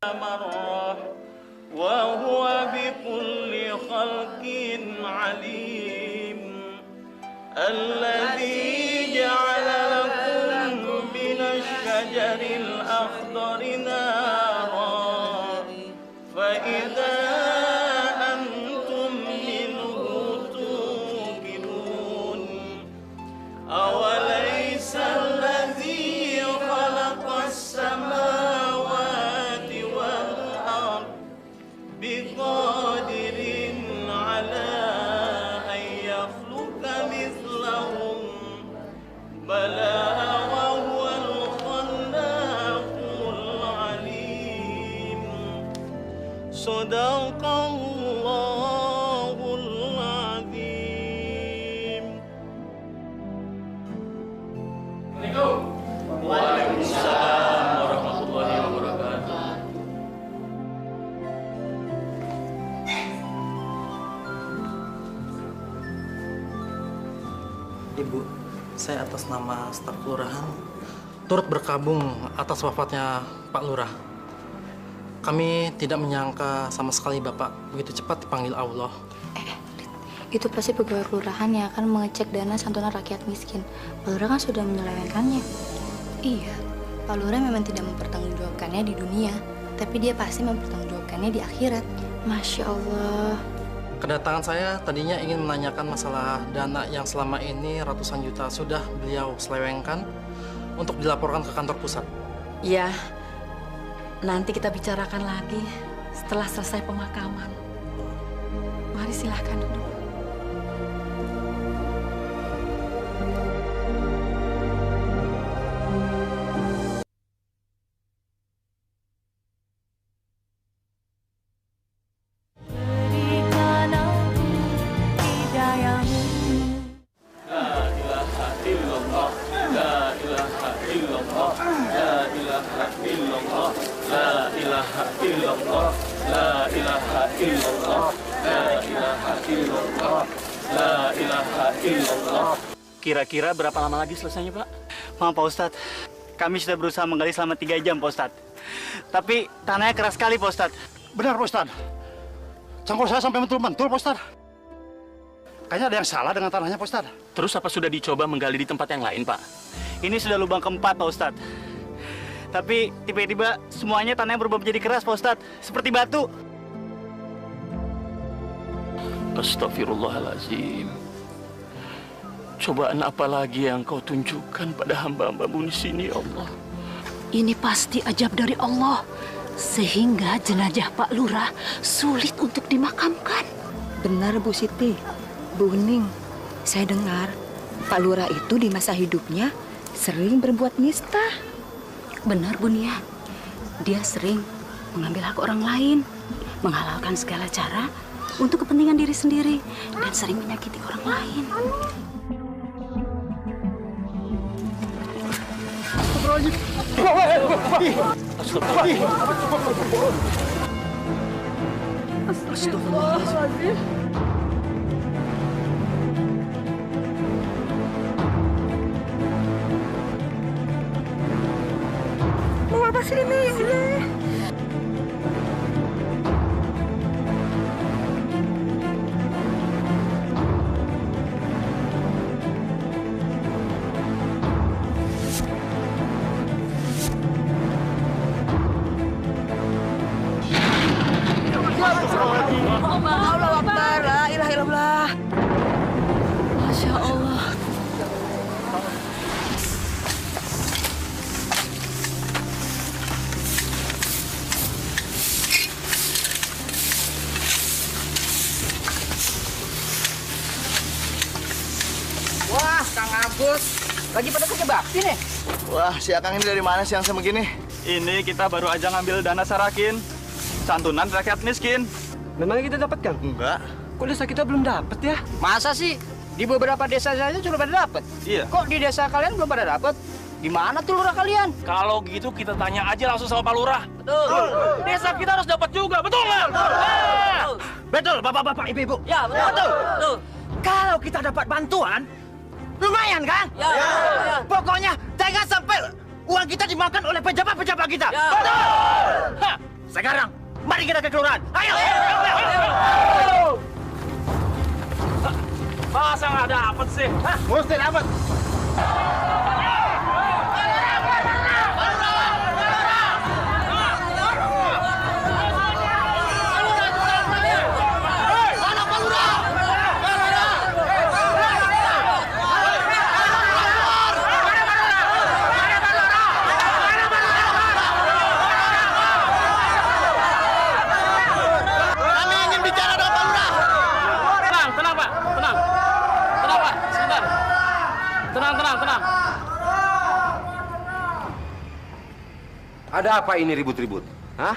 مرة وهو بكل خلق عليم الذي جعل لكم من الشجر الأخضر نارا فإذا أنتم منه توقدون أوليس الذي خلق السماوات والأرض بقادر على أن يخلق مثلهم بلى وهو الخلاق العليم صدق الله العظيم. Waalaikumsalam warahmatullahi wabarakatuh. Ibu, saya atas nama staf kelurahan turut berkabung atas wafatnya Pak Lurah. Kami tidak menyangka sama sekali Bapak begitu cepat dipanggil Allah. Itu pasti pegawai kelurahan yang akan mengecek dana santunan rakyat miskin. Pak Lurah kan sudah menyelewengkannya. Iya, Pak Lurah memang tidak mempertanggungjawabkannya di dunia, tapi dia pasti mempertanggungjawabkannya di akhirat. Masya Allah. Kedatangan saya tadinya ingin menanyakan masalah dana yang selama ini ratusan juta sudah beliau selewengkan untuk dilaporkan ke kantor pusat. Ya, nanti kita bicarakan lagi setelah selesai pemakaman. Mari silahkan duduk. Kira-kira berapa lama lagi selesainya, Pak? Maaf, Pak Ustadz. Kami sudah berusaha menggali selama 3 jam, Pak Ustadz. Tapi tanahnya keras sekali, Pak Ustadz. Benar, Pak Ustadz. Cangkul saya sampai mentul-mentul, Pak Ustadz. Kayaknya ada yang salah dengan tanahnya, Pak Ustadz. Terus apa sudah dicoba menggali di tempat yang lain, Pak? Ini sudah lubang keempat, Pak Ustadz. Tapi tiba-tiba semuanya tanahnya berubah menjadi keras, Pak Ustadz. Seperti batu. Astagfirullahaladzim. Cobaan apa lagi yang kau tunjukkan pada hamba-hambamu di sini, ya Allah? Ini pasti ajab dari Allah, sehingga jenazah Pak Lurah sulit untuk dimakamkan. Benar, Bu Siti. Bu Hening, saya dengar Pak Lurah itu di masa hidupnya sering berbuat nista. Benar, Bu Nia. Dia sering mengambil hak orang lain, menghalalkan segala cara untuk kepentingan diri sendiri, dan sering menyakiti orang lain. Astagfirullahaladzim. Mau apa sih ini? Allah Akbar, la ilaha illallah. Masya Allah. Wah, Kang Agus, lagi pada kerja bakti nih. Wah, si Akang ini dari mana siang begini? Ini kita baru aja ngambil dana sarakin. Santunan rakyat miskin. Memang kita dapatkan? Enggak. Kok desa kita belum dapat ya? Masa sih? Di beberapa desa saja sudah pada dapat. Iya. Kok di desa kalian belum pada dapat? Di mana tuh lurah kalian? Kalau gitu kita tanya aja langsung sama Pak Lurah. Betul. Desa kita harus dapat juga, betul nggak? Betul, bapak-bapak, ibu-ibu. Ya, betul. Kalau kita dapat bantuan, lumayan kan? Ya. Pokoknya jangan sampai uang kita dimakan oleh pejabat-pejabat kita. Ya. Betul. Hah, Sekarang, mari kita ke kelurahan. Ayo! Masa nggak dapet sih? Hah? Mesti dapet. Tenang. Ada apa ini ribut-ribut? Hah?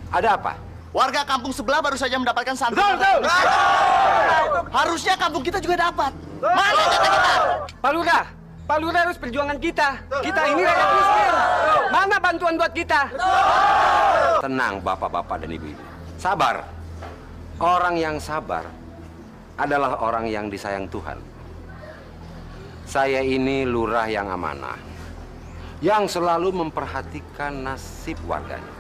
Ada apa? Warga kampung sebelah baru saja mendapatkan santunan. Betul. Harusnya kampung kita juga dapat. Mana jatah kita? Pak Lurah harus perjuangan kita. Kita ini rakyat miskin. Mana bantuan buat kita? Tenang bapak-bapak dan ibu-ibu. Sabar. Orang yang sabar adalah orang yang disayang Tuhan. Saya ini lurah yang amanah, yang selalu memperhatikan nasib warganya.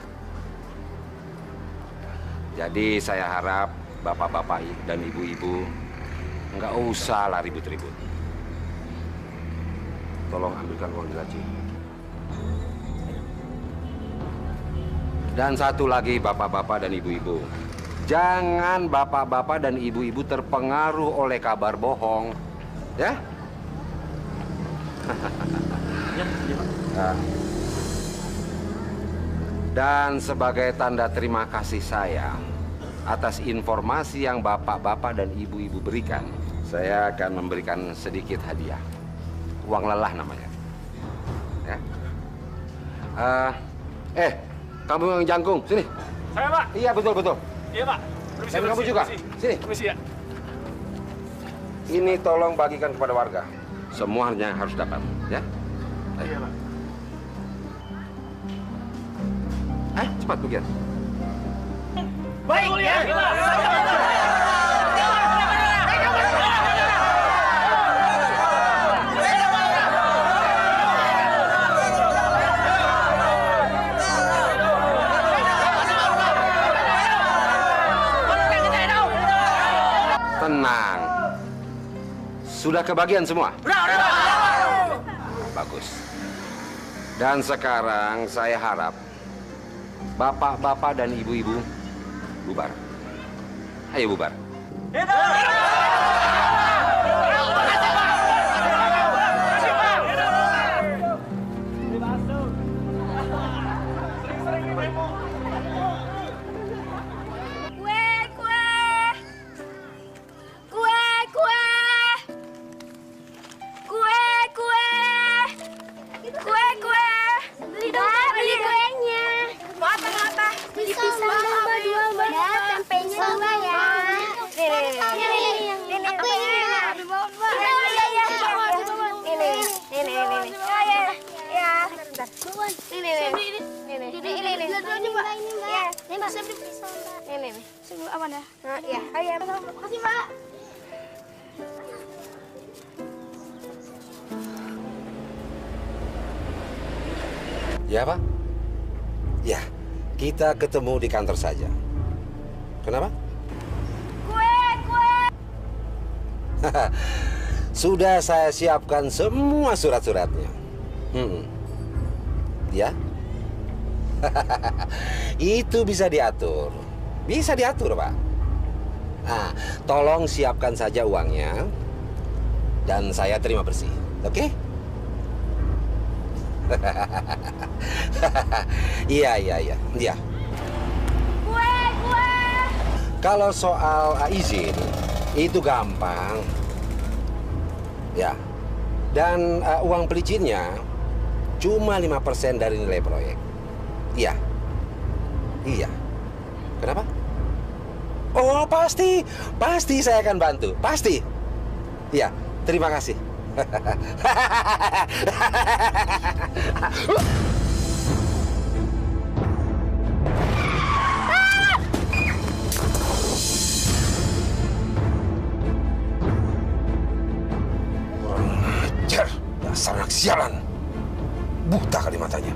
Jadi saya harap bapak-bapak dan ibu-ibu nggak usah lah ribut-ribut. Tolong ambilkan uang di laci. Dan satu lagi bapak-bapak dan ibu-ibu, jangan bapak-bapak dan ibu-ibu terpengaruh oleh kabar bohong, ya? Dan sebagai tanda terima kasih saya atas informasi yang bapak-bapak dan ibu-ibu berikan, saya akan memberikan sedikit hadiah. Uang lelah namanya. Ya. Kamu yang jangkung, sini. Saya, Pak. Iya, betul. Iya, Pak. Dan kamu juga. Sini. Permisi ya. Ini tolong bagikan kepada warga. Semuanya harus dapat, ya? Iya, Pak. Cepat bagian. Baik, ya. Tenang. Sudah kebagian semua? Bagus. Dan sekarang saya harap bapak-bapak dan ibu-ibu bubar. Ayo bubar. Ya, Pak? Ya, kita ketemu di kantor saja. Kenapa? Sudah saya siapkan semua surat-suratnya. Ya? Itu bisa diatur. Bisa diatur, Pak. Nah, tolong siapkan saja uangnya. Dan saya terima bersih. Oke? Iya. Kalau soal izin itu gampang, ya. Dan uang pelicinnya cuma 5% dari nilai proyek. Iya. Kenapa? Oh pasti saya akan bantu, pasti. Iya, terima kasih. Ajar, dasar anak sialan. Buta kali matanya.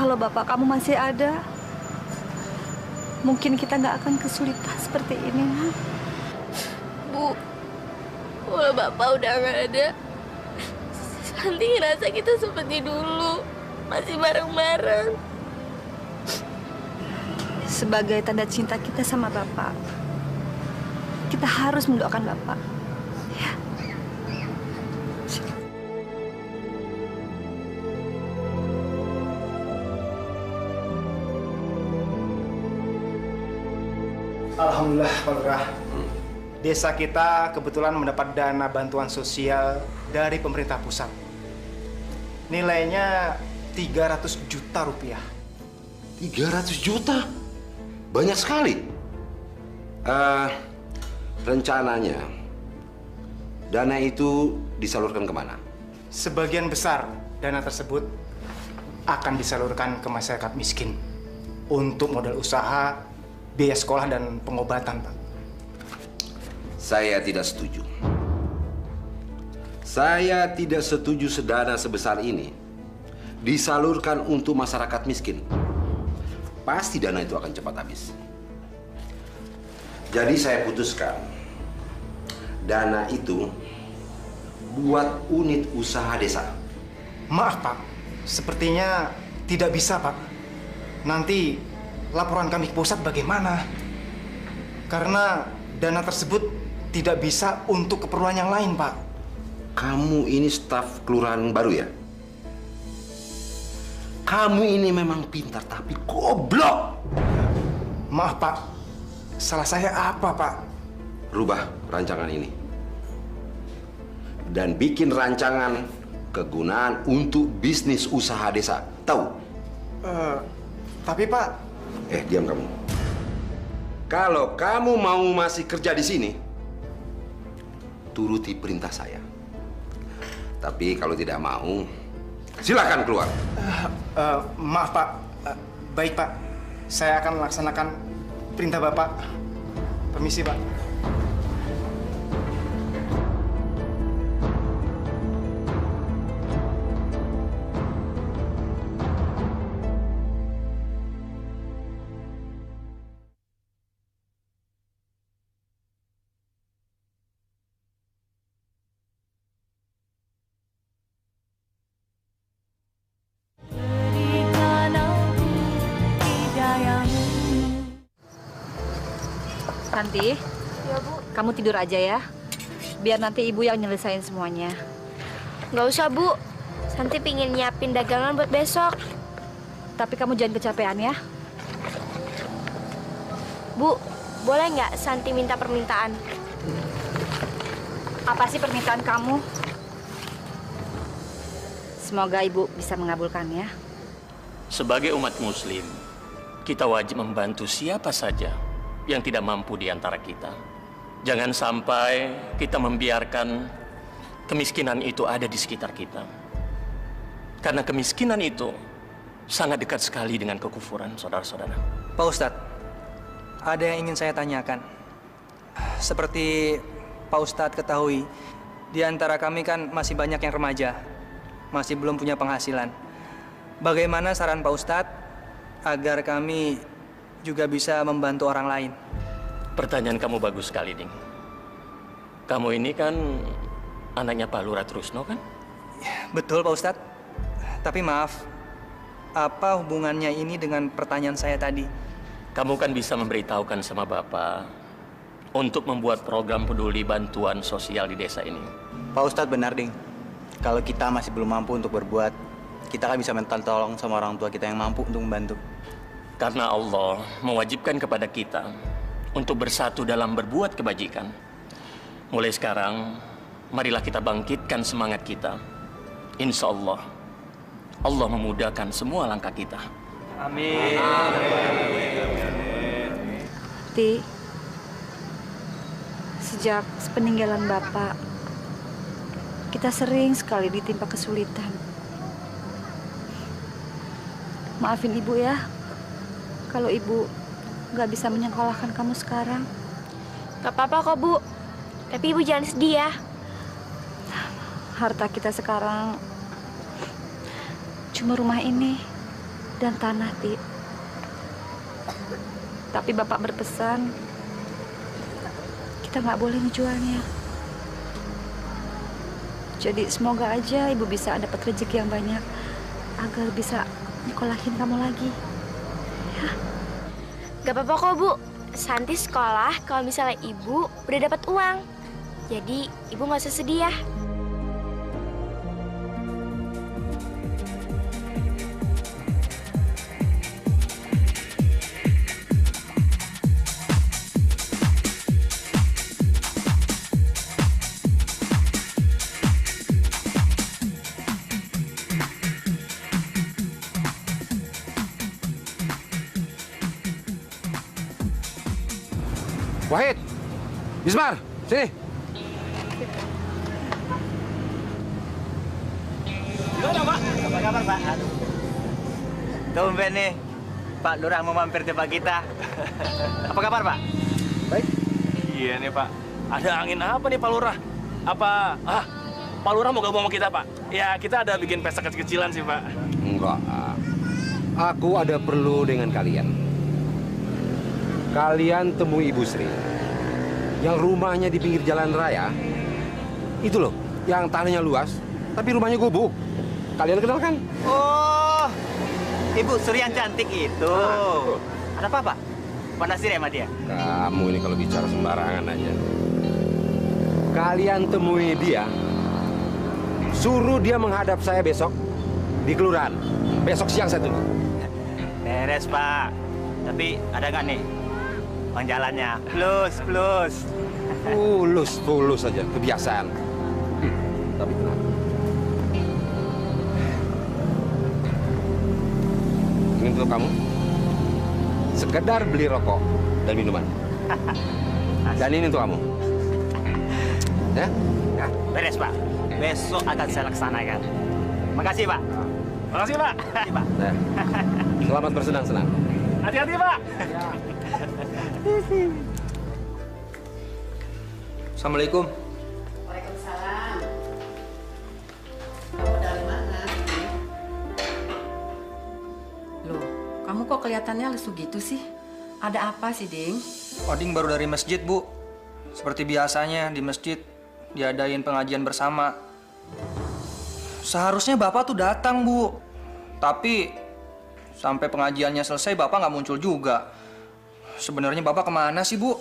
Kalau bapak kamu masih ada, mungkin kita nggak akan kesulitan seperti ini, Nak. Bu, kalau bapak udah nggak ada, Santi ngerasa kita seperti dulu, masih bareng-bareng. Sebagai tanda cinta kita sama bapak, kita harus mendoakan bapak. Ya. Alhamdulillah, Pak Lurah. Desa kita kebetulan mendapat dana bantuan sosial dari pemerintah pusat. Nilainya 300 juta rupiah. 300 juta? Banyak sekali. Rencananya, dana itu disalurkan kemana? Sebagian besar dana tersebut akan disalurkan ke masyarakat miskin untuk modal usaha, biaya sekolah, dan pengobatan, Pak. Saya tidak setuju. Saya tidak setuju sedana sebesar ini disalurkan untuk masyarakat miskin. Pasti dana itu akan cepat habis. Jadi saya putuskan, dana itu buat unit usaha desa. Maaf, Pak. Sepertinya tidak bisa, Pak. Nanti laporan kami ke pusat bagaimana? Karena dana tersebut tidak bisa untuk keperluan yang lain, Pak. Kamu ini staf kelurahan baru ya? Kamu ini memang pintar tapi goblok. Maaf, Pak. Salah saya apa, Pak? Rubah rancangan ini. Dan bikin rancangan kegunaan untuk bisnis usaha desa. Tahu? Tapi, Pak... Diam kamu. Kalau kamu mau masih kerja di sini, turuti perintah saya. Tapi kalau tidak mau, silakan keluar. Maaf, Pak. Baik, Pak. Saya akan melaksanakan perintah Bapak. Permisi, Pak. Santi, Ya, Bu. kamu tidur aja ya. Biar nanti ibu yang nyelesain semuanya. Nggak usah, Bu. Santi pingin nyiapin dagangan buat besok. Tapi kamu jangan kecapean ya. Bu, boleh nggak Santi minta permintaan? Apa sih permintaan kamu? Semoga ibu bisa mengabulkannya. Sebagai umat muslim, kita wajib membantu siapa saja yang tidak mampu di antara kita. Jangan sampai kita membiarkan kemiskinan itu ada di sekitar kita. Karena kemiskinan itu sangat dekat sekali dengan kekufuran, saudara-saudara. Pak Ustadz, ada yang ingin saya tanyakan. Seperti Pak Ustadz ketahui, di antara kami kan masih banyak yang remaja, masih belum punya penghasilan. Bagaimana saran Pak Ustadz agar kami juga bisa membantu orang lain? Pertanyaan kamu bagus sekali, Ding. Kamu ini kan anaknya Pak Lurah Trusno, kan? Betul, Pak Ustadz. Tapi maaf, apa hubungannya ini dengan pertanyaan saya tadi? Kamu kan bisa memberitahukan sama Bapak untuk membuat program peduli bantuan sosial di desa ini. Pak Ustadz benar, Ding. Kalau kita masih belum mampu untuk berbuat, kita kan bisa minta tolong sama orang tua kita yang mampu untuk membantu. Karena Allah mewajibkan kepada kita untuk bersatu dalam berbuat kebajikan. Mulai sekarang, marilah kita bangkitkan semangat kita. Insya Allah, Allah memudahkan semua langkah kita. Amin. Ti, sejak sepeninggalan Bapak, kita sering sekali ditimpa kesulitan. Maafin Ibu ya, kalau Ibu nggak bisa menyekolahkan kamu sekarang. Gak apa-apa kok, Bu. Tapi Ibu jangan sedih ya. Harta kita sekarang cuma rumah ini. dan tanah, Ti. Tapi Bapak berpesan, kita nggak boleh menjualnya. Jadi semoga aja Ibu bisa dapat rezeki yang banyak agar bisa nyekolahin kamu lagi. Ya. Gak apa-apa kok, Bu. Santi sekolah kalau misalnya Ibu udah dapat uang. Jadi Ibu nggak usah sedih ya. Wahid, Bismar, sini. Gimana, Pak? Apa kabar, Pak? Tumben nih, Pak Lurah mau mampir tempat kita. Apa kabar, Pak? Baik. Iya nih Pak, ada angin apa nih Pak Lurah? Apa, Pak Lurah mau gabung sama kita Pak? Ya kita ada bikin pesta kecil-kecilan sih Pak. Enggak. Aku ada perlu dengan kalian. Kalian temui Ibu Sri yang rumahnya di pinggir jalan raya. Itu loh, yang tanahnya luas, tapi rumahnya gubuk. Kalian kenal kan? Oh, Ibu Sri yang cantik itu. Ada apa, Pak? Panasir ya sama dia? Kamu ini kalau bicara sembarangan aja. Kalian temui dia, suruh dia menghadap saya besok di kelurahan. Besok siang saya tunggu. Beres, Pak. Tapi ada nggak nih uang jalannya? Plus. Fulus saja, kebiasaan. Tapi tenang. Ini untuk kamu. Sekedar beli rokok dan minuman. Dan ini untuk kamu. Ya? Ya. Beres, Pak. Besok akan saya laksanakan. Makasih, Pak. Makasih Pak. Makasih, Pak. Ya. Selamat bersenang-senang. Hati-hati Pak. Assalamualaikum. Waalaikumsalam. Kamu dari mana? Loh, kamu kok kelihatannya lesu gitu sih? Ada apa sih, Ding? Oding baru dari masjid, Bu. Seperti biasanya di masjid diadain pengajian bersama. Seharusnya Bapak tuh datang, Bu. Tapi sampai pengajiannya selesai Bapak nggak muncul juga. Sebenarnya Bapak kemana sih, Bu?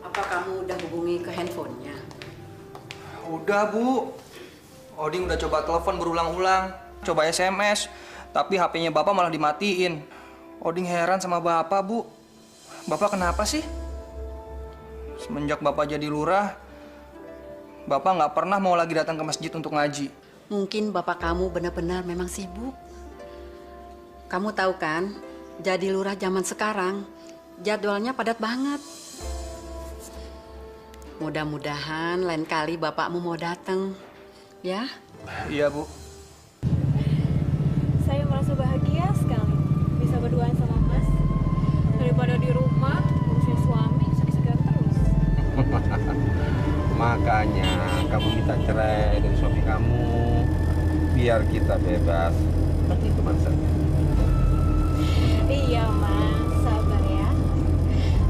Apa kamu udah hubungi ke handphonenya? Udah, Bu. Oding udah coba telepon berulang-ulang, coba SMS, tapi HP-nya Bapak malah dimatiin. Oding heran sama Bapak, Bu. Bapak kenapa sih? Semenjak Bapak jadi lurah, Bapak nggak pernah mau lagi datang ke masjid untuk ngaji. Mungkin bapak kamu benar-benar memang sibuk. Kamu tahu kan, jadi lurah zaman sekarang, jadwalnya padat banget. Mudah-mudahan lain kali bapakmu mau datang, ya? Iya, Bu. Saya merasa bahagia sekali bisa berduaan sama Mas. Daripada di rumah, ngurusin suami, segar-segar terus. Makanya kamu minta cerai dari suami kamu biar kita bebas pergi kemana saja. Iya, Mas. Sabar ya.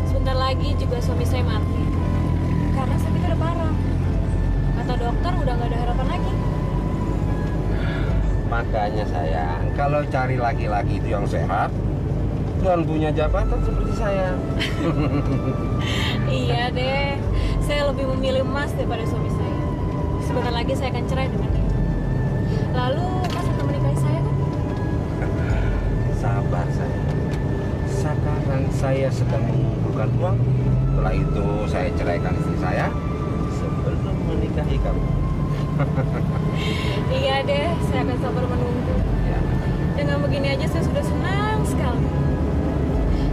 Sebentar lagi juga suami saya mati. Karena sakitnya udah parah. Kata dokter udah nggak ada harapan lagi. Makanya sayang, kalau cari laki-laki itu yang sehat dan punya jabatan seperti saya. Iya deh. Saya lebih memilih Mas daripada suami saya. Sebentar lagi saya akan cerai dengan dia. Lalu Mas akan menikahi saya kan? Sabar sayang. Sekarang saya sedang mengumpulkan uang. Setelah itu saya ceraikan istri saya sebelum menikahi kamu. Iya deh, saya akan sabar menunggu. Ya. Dengan begini aja saya sudah senang sekali.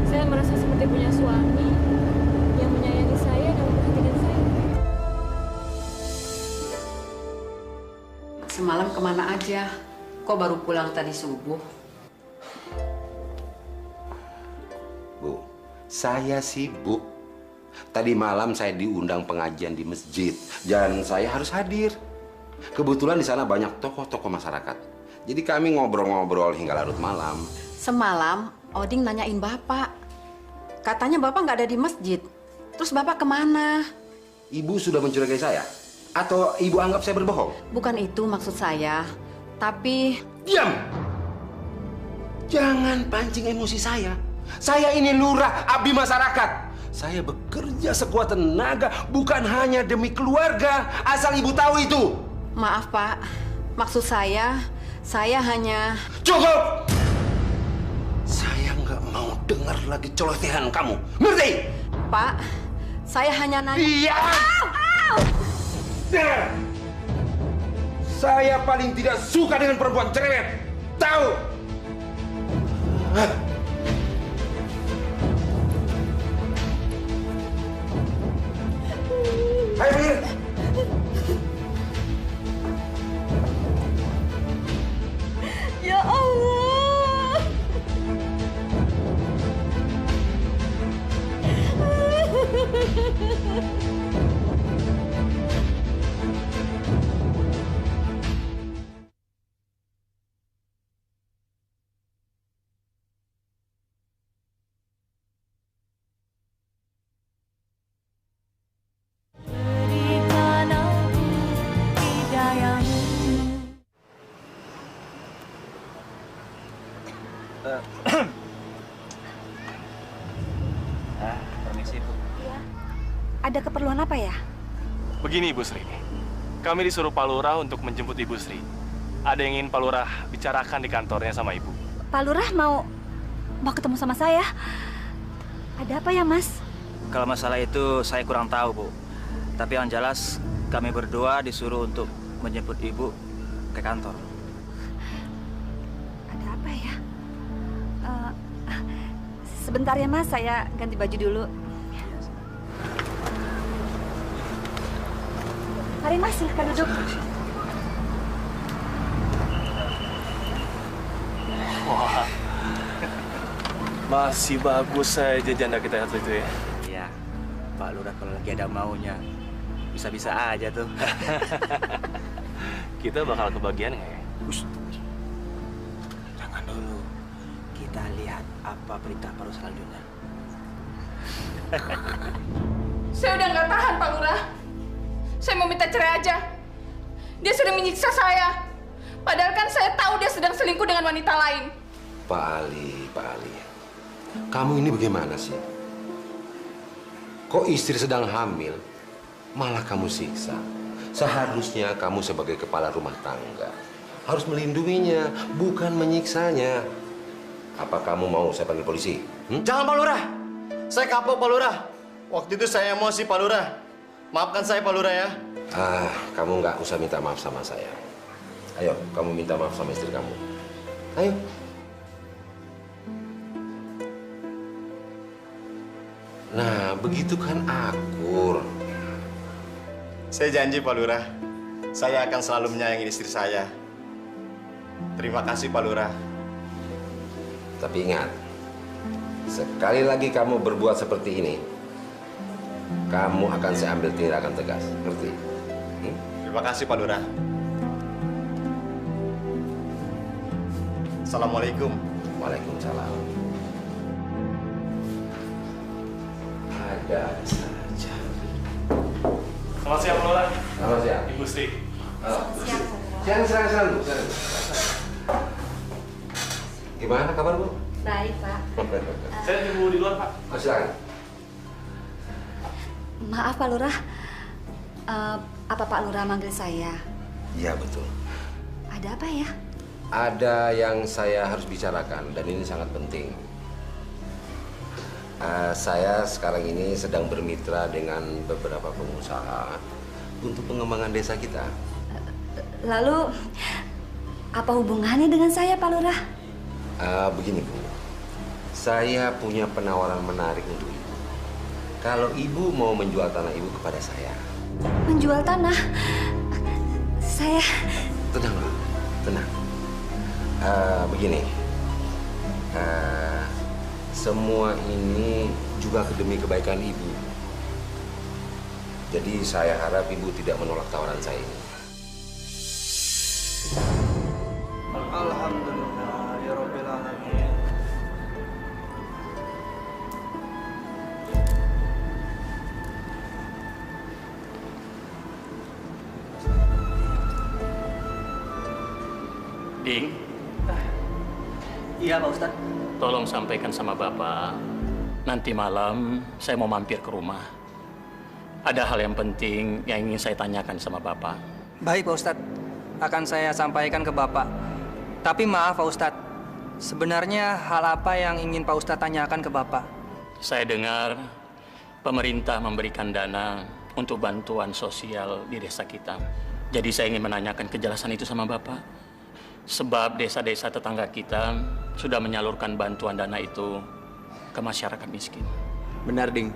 Saya merasa seperti punya suami yang menyayangi saya dan memperhatikan saya. Semalam kemana aja? Kok baru pulang tadi subuh? Bu, saya sibuk. Tadi malam saya diundang pengajian di masjid dan saya harus hadir. Kebetulan di sana banyak tokoh-tokoh masyarakat. Jadi kami ngobrol-ngobrol hingga larut malam. Semalam Oding nanyain Bapak. Katanya Bapak nggak ada di masjid. Terus Bapak kemana? Ibu sudah mencurigai saya? Atau Ibu anggap saya berbohong? Bukan itu maksud saya. Tapi... Diam! Jangan pancing emosi saya. Saya ini lurah, abdi masyarakat. Saya bekerja sekuat tenaga, bukan hanya demi keluarga. Asal Ibu tahu itu. Maaf Pak, maksud saya hanya... Cukup! Saya nggak mau dengar lagi celotehan kamu. Ngerti? Pak, saya hanya nanya... Iya! Saya paling tidak suka dengan perempuan cerewet. Tahu? Ayo pergi. Ya Allah. Permisi, Bu. Ada keperluan apa ya? Begini, Ibu Sri. Kami disuruh Pak Lurah untuk menjemput Ibu Sri. Ada yang ingin Pak Lurah bicarakan di kantornya sama Ibu. Pak Lurah mau ketemu sama saya. Ada apa ya, Mas? Kalau masalah itu saya kurang tahu, Bu. Tapi yang jelas kami berdua disuruh untuk menjemput Ibu ke kantor. Ada apa ya? Sebentar ya, Mas. Saya ganti baju dulu. Mari, Mas. Silahkan duduk. Wah, masih bagus saja janda kita itu ya. Iya, Pak Lurah kalau lagi ada maunya, bisa-bisa aja tuh. Kita bakal kebagian nggak ya? Jangan dulu. Kita lihat apa perintah baru selanjutnya. Saya udah nggak tahan, Pak Lurah. Saya mau minta cerai aja. Dia sudah menyiksa saya. Padahal kan saya tahu dia sedang selingkuh dengan wanita lain. Pak Ali. Kamu ini bagaimana sih? Kok istri sedang hamil, malah kamu siksa? Seharusnya kamu sebagai kepala rumah tangga harus melindunginya, bukan menyiksanya. Apa kamu mau saya panggil polisi? Jangan, Pak Lurah. Saya kapok, Pak Lurah. Waktu itu saya emosi, Pak Lurah. Maafkan saya, Pak Lurah ya. Kamu nggak usah minta maaf sama saya. Ayo, kamu minta maaf sama istri kamu. Ayo. Nah, begitu kan akur. Saya janji, Pak Lurah. Saya akan selalu menyayangi istri saya. Terima kasih, Pak Lurah. Tapi ingat, sekali lagi kamu berbuat seperti ini, kamu akan saya ambil tindakan tegas. Ngerti? Terima kasih, Pak Lurah. Assalamualaikum. Waalaikumsalam. Ada saja. Selamat siang, Pak Lurah. Selamat siang. Ibu Sri. Siang, Bu. Gimana kabar, Bu? Baik, Pak. Saya tunggu di luar, Pak. Silakan. Maaf, Pak Lurah. Apa Pak Lurah manggil saya? Iya, betul. Ada apa ya? Ada yang saya harus bicarakan dan ini sangat penting. Saya sekarang ini sedang bermitra dengan beberapa pengusaha untuk pengembangan desa kita. Lalu, apa hubungannya dengan saya, Pak Lurah? Begini, Bu. Saya punya penawaran menarik untuk Ibu. Kalau Ibu mau menjual tanah Ibu kepada saya. Menjual tanah? Saya... Tenang, Bu. Tenang. Begini. Semua ini juga demi kebaikan Ibu. Jadi saya harap Ibu tidak menolak tawaran saya ini. Alhamdulillah ya Rabbil Alamin. Ding. Iya Pak Ustadz. Tolong sampaikan sama Bapak, nanti malam saya mau mampir ke rumah. Ada hal yang penting yang ingin saya tanyakan sama Bapak. Baik Pak Ustadz, akan saya sampaikan ke Bapak. Tapi maaf Pak Ustadz, sebenarnya hal apa yang ingin Pak Ustadz tanyakan ke Bapak? Saya dengar pemerintah memberikan dana untuk bantuan sosial di desa kita. Jadi saya ingin menanyakan kejelasan itu sama Bapak. Sebab desa-desa tetangga kita sudah menyalurkan bantuan dana itu ke masyarakat miskin. Benar, Ding.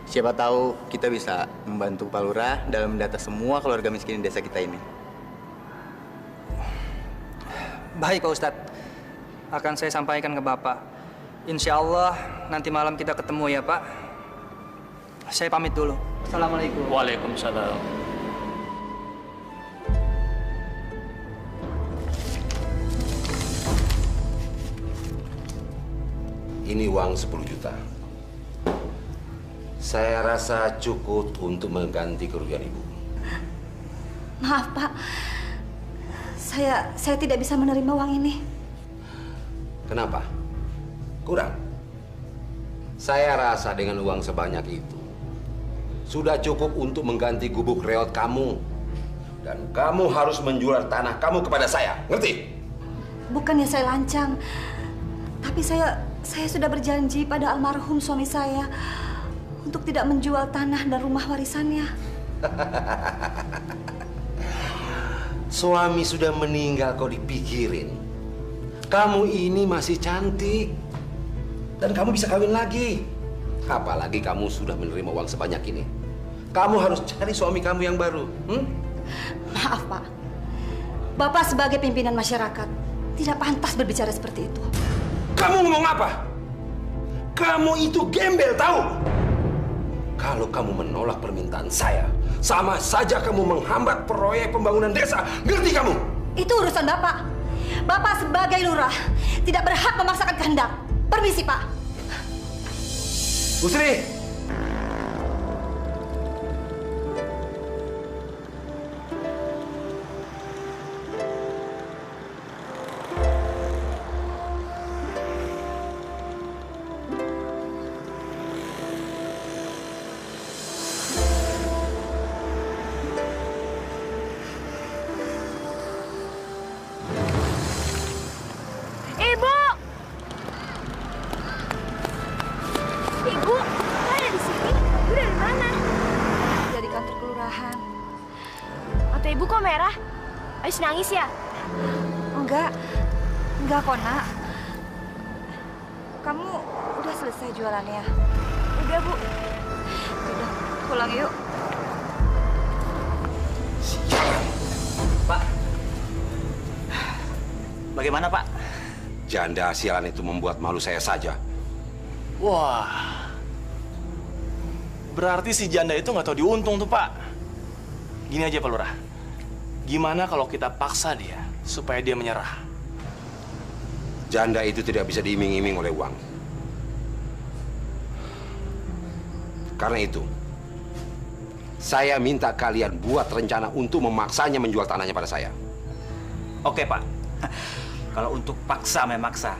Siapa tahu kita bisa membantu Pak Lurah dalam mendata semua keluarga miskin di desa kita ini. Baik Pak Ustadz, akan saya sampaikan ke Bapak. Insya Allah nanti malam kita ketemu ya Pak. Saya pamit dulu. Assalamualaikum. Waalaikumsalam. Ini uang 10 juta. Saya rasa cukup untuk mengganti kerugian Ibu. Maaf Pak, saya tidak bisa menerima uang ini. Kenapa? Kurang? Saya rasa dengan uang sebanyak itu sudah cukup untuk mengganti gubuk reot kamu. Dan kamu harus menjual tanah kamu kepada saya, ngerti? Bukannya saya lancang, tapi saya sudah berjanji pada almarhum suami saya untuk tidak menjual tanah dan rumah warisannya. Suami sudah meninggal kok dipikirin. Kamu ini masih cantik. Dan kamu bisa kawin lagi. Apalagi kamu sudah menerima uang sebanyak ini. Kamu harus cari suami kamu yang baru. Maaf Pak, Bapak sebagai pimpinan masyarakat tidak pantas berbicara seperti itu. Kamu ngomong apa? Kamu itu gembel, tahu? Kalau kamu menolak permintaan saya, sama saja kamu menghambat proyek pembangunan desa. Ngerti kamu? Itu urusan Bapak. Bapak sebagai lurah tidak berhak memaksakan kehendak. Permisi, Pak. Bu Sri. Habis nangis ya? Enggak kok, Nak. Kamu udah selesai jualannya? Udah, Bu. Udah, pulang yuk. Pak. Bagaimana, Pak? Janda sialan itu membuat malu saya saja. Wah. Berarti si janda itu nggak tahu diuntung tuh, Pak. Gini aja, Pak Lurah. Gimana kalau kita paksa dia supaya dia menyerah? Janda itu tidak bisa diiming-iming oleh uang. Karena itu, saya minta kalian buat rencana untuk memaksanya menjual tanahnya pada saya. Oke, Pak. Kalau untuk paksa memaksa.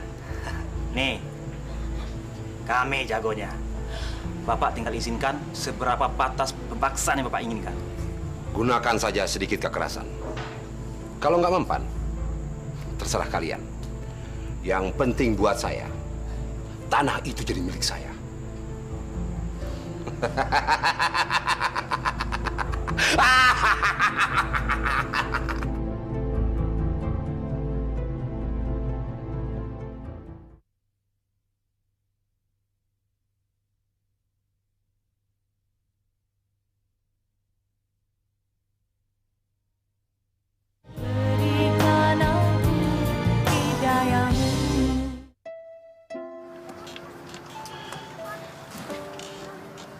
Nih, kami jagonya. Bapak tinggal izinkan seberapa batas pemaksaan yang Bapak inginkan. Gunakan saja sedikit kekerasan. Kalau nggak mempan, terserah kalian. Yang penting buat saya, tanah itu jadi milik saya.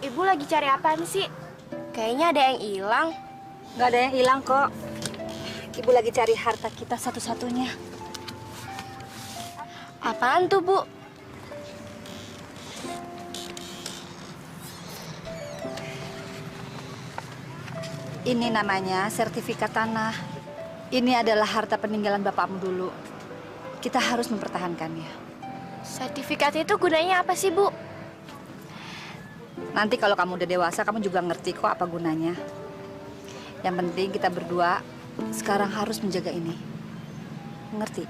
Ibu lagi cari apaan sih? Kayaknya ada yang hilang. Nggak ada yang hilang kok. Ibu lagi cari harta kita satu-satunya. Apaan tuh, Bu? Ini namanya sertifikat tanah. Ini adalah harta peninggalan bapakmu dulu. Kita harus mempertahankannya. Sertifikat itu gunanya apa sih, Bu? Nanti kalau kamu udah dewasa, kamu juga ngerti kok apa gunanya. Yang penting kita berdua sekarang harus menjaga ini. Ngerti?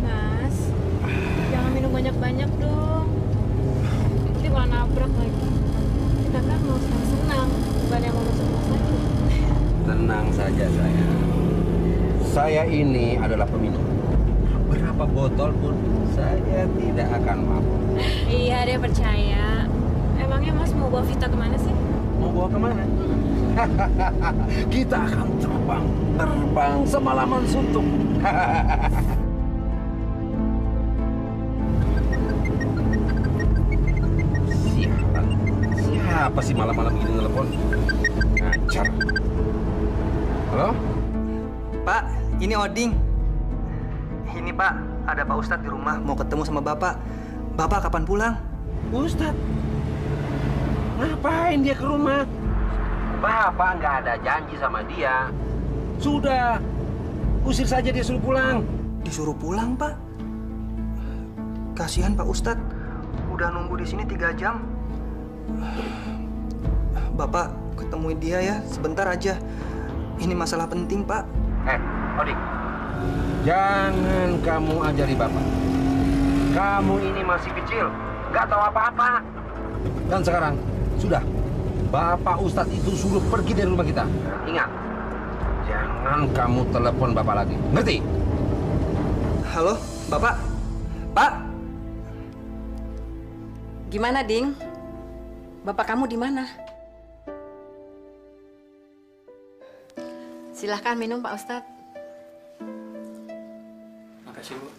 Mas, jangan minum banyak-banyak dong. Nanti malah nabrak lagi. Kita kan mau senang-senang, bukan yang mau masuk rumah sakit. Tenang saja saya. Saya ini adalah peminum. Berapa botol pun saya tidak akan mabuk. Iya, dia percaya. Emangnya Mas mau bawa Vita kemana sih? Mau bawa kemana? Kita akan terbang semalaman suntuk. Siapa sih malam-malam begini telepon? Ngacar. Halo? Pak, ini Oding. Ini Pak, ada Pak Ustadz di rumah mau ketemu sama Bapak. Bapak kapan pulang? Ustadz? Ngapain dia ke rumah? Bapak nggak ada janji sama dia. Sudah, usir saja dia suruh pulang. Disuruh pulang, Pak? Kasihan Pak Ustadz, udah nunggu di sini 3 jam. Bapak ketemuin dia ya, sebentar aja. Ini masalah penting, Pak. Odik, jangan kamu ajari Bapak. Kamu ini masih kecil, nggak tahu apa-apa. Dan sekarang, sudah. Bapak Ustadz itu suruh pergi dari rumah kita. Ingat, jangan kamu telepon Bapak lagi. Ngerti? Halo, Bapak? Pak? Gimana, Ding? Bapak kamu di mana? Silahkan minum, Pak Ustadz. Makasih, Bu.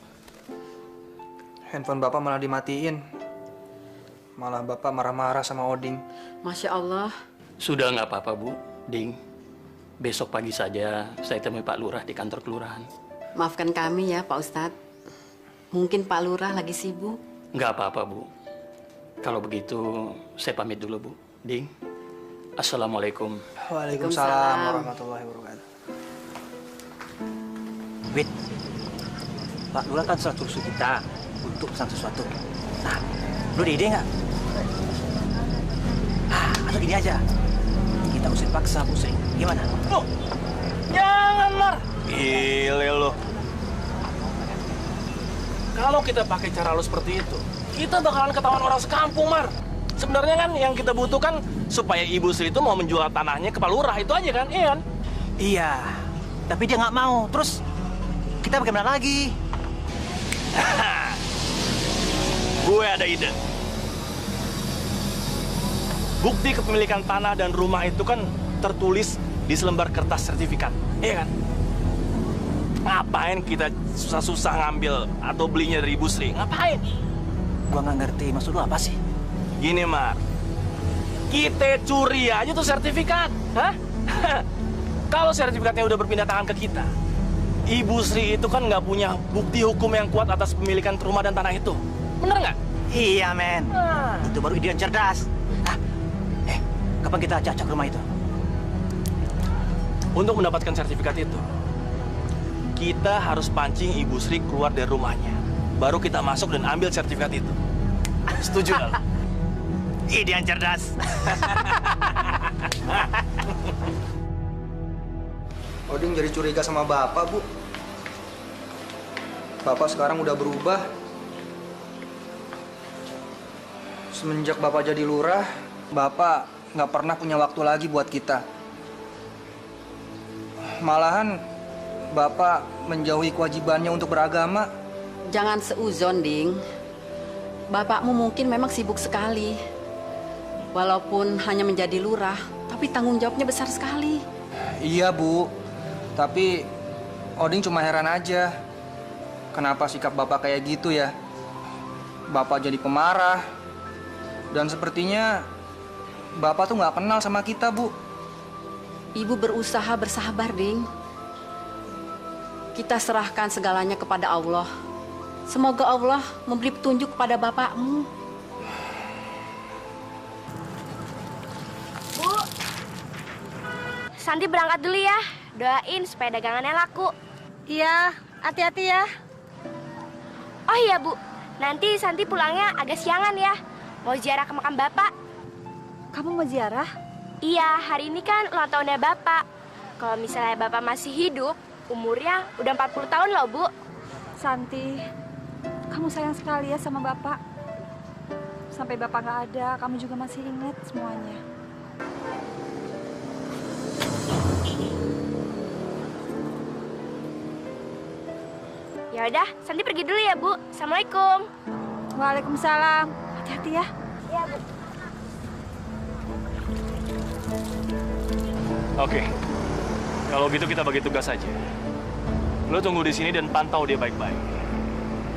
Handphone Bapak malah dimatiin. Malah Bapak marah-marah sama Oding. Masya Allah. Sudah nggak apa-apa, Bu. Ding, besok pagi saja saya temui Pak Lurah di kantor kelurahan. Maafkan kami ya, Pak Ustadz. Mungkin Pak Lurah lagi sibuk. Nggak apa-apa, Bu. Kalau begitu, saya pamit dulu, Bu. Ding, Assalamualaikum. Waalaikumsalam warahmatullahi wabarakatuh. Wait, Pak Lurah kan sudah suruh kita untuk pesan sesuatu. Nah, lu ada ide nggak? Atau gini aja, kita usir paksa Bu Sri. Gimana? Loh, jangan, Mar. Gile lo. Kalau kita pakai cara lo seperti itu, kita bakalan ketahuan orang sekampung, Mar. Sebenarnya kan yang kita butuhkan supaya Ibu Sri itu mau menjual tanahnya ke Pak Lurah, itu aja kan? Iya kan? Iya, tapi dia nggak mau. Terus kita bagaimana lagi? Gue ada ide. Bukti kepemilikan tanah dan rumah itu kan tertulis di selembar kertas sertifikat, iya kan? Ngapain kita susah-susah ngambil atau belinya dari Ibu Sri? Ngapain? Gua nggak ngerti, maksud lu apa sih? Gini, Mar. Kita curi aja tuh sertifikat. Hah? Kalau sertifikatnya udah berpindah tangan ke kita, Ibu Sri itu kan nggak punya bukti hukum yang kuat atas pemilikan rumah dan tanah itu. Bener nggak? Iya, men. Itu baru ide yang cerdas. Kapan kita cacak rumah itu? Untuk mendapatkan sertifikat itu, kita harus pancing Ibu Sri keluar dari rumahnya. Baru kita masuk dan ambil sertifikat itu. Setuju nggak? Ide yang cerdas. Oding jadi curiga sama Bapak, Bu. Bapak sekarang udah berubah. Semenjak Bapak jadi lurah, Bapak nggak pernah punya waktu lagi buat kita. Malahan Bapak menjauhi kewajibannya untuk beragama. Jangan seuzon, Ding. Bapakmu mungkin memang sibuk sekali. Walaupun hanya menjadi lurah, tapi tanggung jawabnya besar sekali. Iya, Bu. Tapi Oding cuma heran aja. Kenapa sikap Bapak kayak gitu ya? Bapak jadi pemarah. Dan sepertinya Bapak tuh nggak kenal sama kita, Bu. Ibu berusaha bersabar, Ding. Kita serahkan segalanya kepada Allah. Semoga Allah memberi petunjuk kepada bapakmu. Bu, Santi berangkat dulu ya. Doain supaya dagangannya laku. Iya, hati-hati ya. Oh iya Bu, nanti Santi pulangnya agak siangan ya. Mau ziarah ke makam Bapak. Kamu mau ziarah? Iya, hari ini kan ulang tahunnya Bapak. Kalau misalnya Bapak masih hidup, umurnya udah 40 tahun loh, Bu. Santi, kamu sayang sekali ya sama Bapak. Sampai Bapak nggak ada, kamu juga masih ingat semuanya. Ya udah, Santi pergi dulu ya, Bu. Assalamualaikum. Waalaikumsalam. Hati-hati ya. Iya, Bu. Oke, kalau gitu kita bagi tugas saja. Lo tunggu di sini dan pantau dia baik-baik.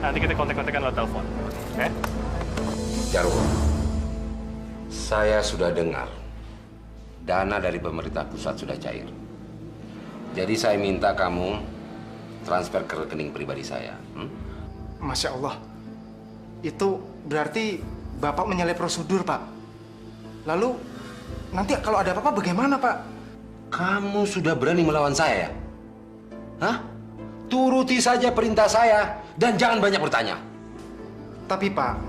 Nanti kita kontak-kontakan lewat telepon, oke? Jarwo, saya sudah dengar dana dari pemerintah pusat sudah cair. Jadi saya minta kamu transfer ke rekening pribadi saya. Masya Allah, itu berarti Bapak menyalahi prosedur, Pak. Lalu nanti kalau ada apa-apa bagaimana, Pak? Kamu sudah berani melawan saya, ya? Hah? Turuti saja perintah saya dan jangan banyak bertanya. Tapi Pak,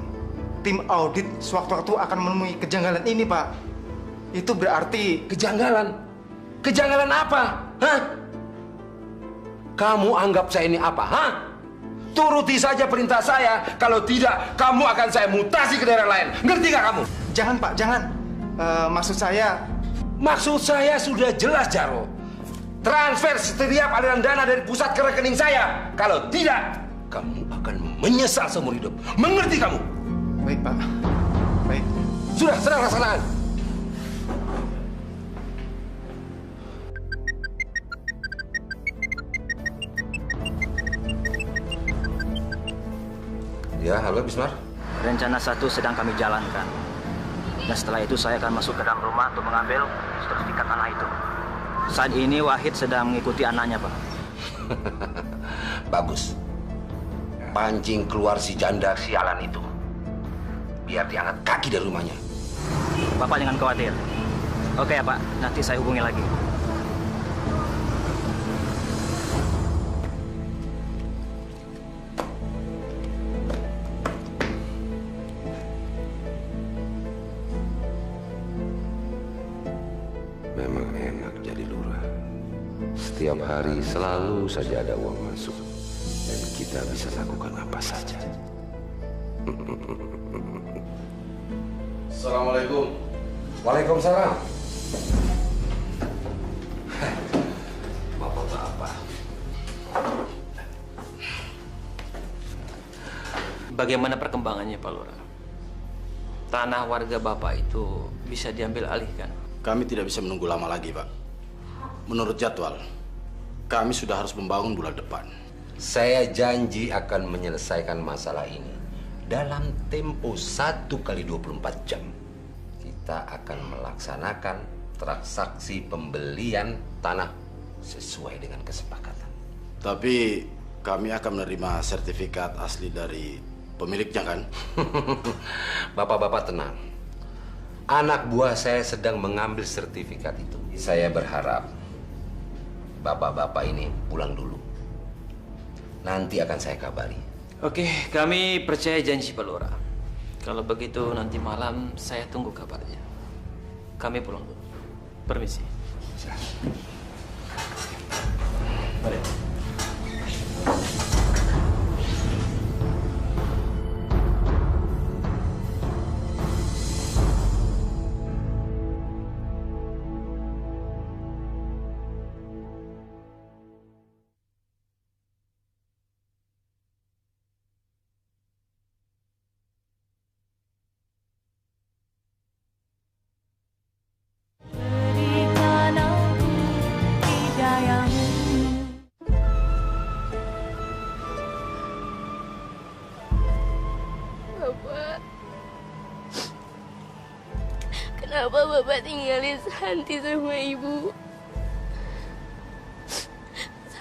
tim audit sewaktu-waktu akan menemui kejanggalan ini, Pak. Itu berarti... Kejanggalan? Kejanggalan apa? Hah? Kamu anggap saya ini apa? Hah? Turuti saja perintah saya. Kalau tidak, kamu akan saya mutasi ke daerah lain. Ngerti gak kamu? Jangan, Pak, jangan. Maksud saya... Maksud saya sudah jelas, Jarwo. Transfer setiap aliran dana dari pusat ke rekening saya. Kalau tidak, kamu akan menyesal seumur hidup. Mengerti kamu? Baik, Pak. Baik. Sudah, serang laksanakan. Ya, halo Bismar. Rencana 1 sedang kami jalankan. Dan setelah itu saya akan masuk ke dalam rumah untuk mengambil sertifikat tanah itu. Saat ini Wahid sedang mengikuti anaknya, Pak. Bagus. Pancing keluar si janda sialan itu. Biar diangkat kaki dari rumahnya. Bapak jangan khawatir. Oke ya, Pak. Nanti saya hubungi lagi. Memang enak jadi lurah. Setiap hari selalu saja ada uang masuk. Dan kita bisa lakukan apa saja. Assalamualaikum. Waalaikumsalam. Bapak-bapak. Bagaimana perkembangannya, Pak Lurah? Tanah warga Bapak itu bisa diambil alihkan? Kami tidak bisa menunggu lama lagi, Pak. Menurut jadwal, kami sudah harus membangun bulan depan. Saya janji akan menyelesaikan masalah ini dalam tempo 1 kali 24 jam. Kita akan melaksanakan transaksi pembelian tanah sesuai dengan kesepakatan. Tapi kami akan menerima sertifikat asli dari pemiliknya, kan? Bapak-bapak tenang. Anak buah saya sedang mengambil sertifikat itu. Saya berharap bapak-bapak ini pulang dulu. Nanti akan saya kabari. Oke, kami percaya janji Pak Lurah. Kalau begitu nanti malam saya tunggu kabarnya. Kami pulang dulu. Permisi. Mari. Bapak, kenapa Bapak tinggalin Santi sama Ibu?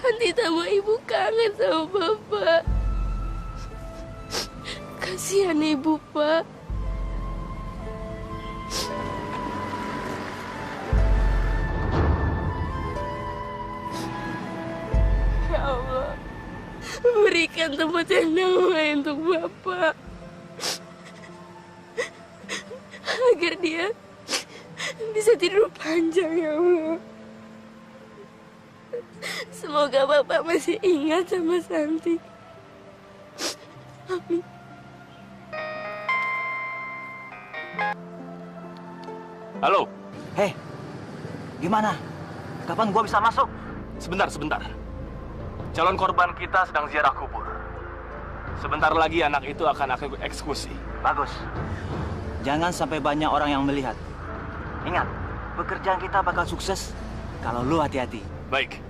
Santi sama ibu kangen sama bapak. Kasihan ibu, Pak. Ya Allah, berikan tempat yang damai untuk bapak. Agar dia bisa tidur panjang, ya Allah. Semoga bapak masih ingat sama Santi. Amin. Halo. Hei, gimana? Kapan gua bisa masuk? Sebentar. Calon korban kita sedang ziarah kubur. Sebentar lagi anak itu akan aku eksekusi. Bagus. Jangan sampai banyak orang yang melihat. Ingat, pekerjaan kita bakal sukses kalau lu hati-hati. Baik.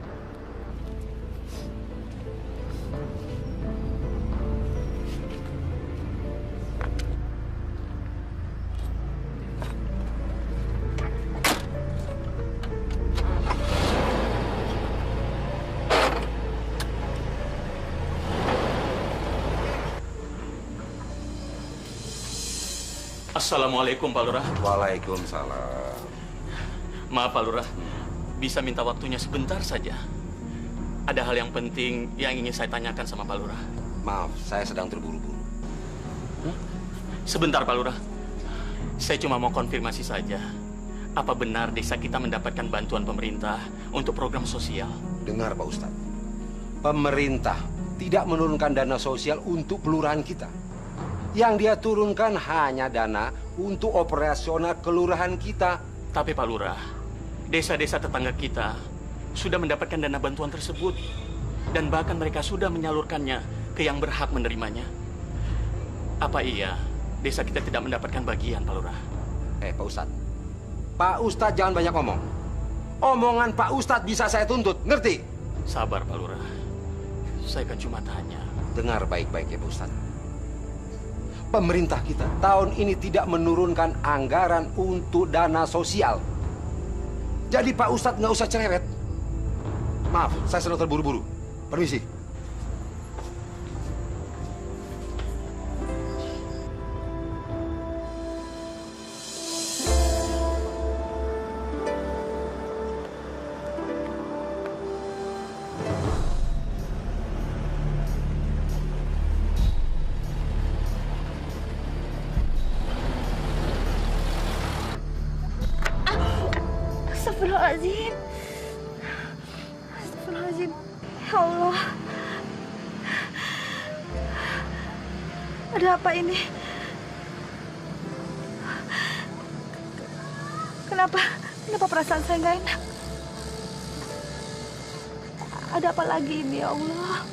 Assalamualaikum, Pak Lurah. Waalaikumsalam. Maaf, Pak Lurah. Bisa minta waktunya sebentar saja. Ada hal yang penting yang ingin saya tanyakan sama Pak Lurah. Maaf, saya sedang terburu-buru. Sebentar, Pak Lurah. Saya cuma mau konfirmasi saja. Apa benar desa kita mendapatkan bantuan pemerintah untuk program sosial? Dengar, Pak Ustadz. Pemerintah tidak menurunkan dana sosial untuk kelurahan kita. Yang dia turunkan hanya dana untuk operasional kelurahan kita. Tapi Pak Lurah, desa-desa tetangga kita sudah mendapatkan dana bantuan tersebut. Dan bahkan mereka sudah menyalurkannya ke yang berhak menerimanya. Apa iya desa kita tidak mendapatkan bagian, Pak Lurah? Pak Ustadz. Pak Ustadz jangan banyak ngomong. Omongan Pak Ustadz bisa saya tuntut, ngerti? Sabar, Pak Lurah. Saya kan cuma tanya. Dengar baik-baik ya, Pak Ustadz. Pemerintah kita tahun ini tidak menurunkan anggaran untuk dana sosial. Jadi Pak Ustadz nggak usah cerewet. Maaf, saya sedang terburu-buru. Permisi. Astagfirullahaladzim. Astagfirullahaladzim. Ya Allah. Ada apa ini? Kenapa perasaan saya nggak enak? Ada apa lagi ini, ya Allah?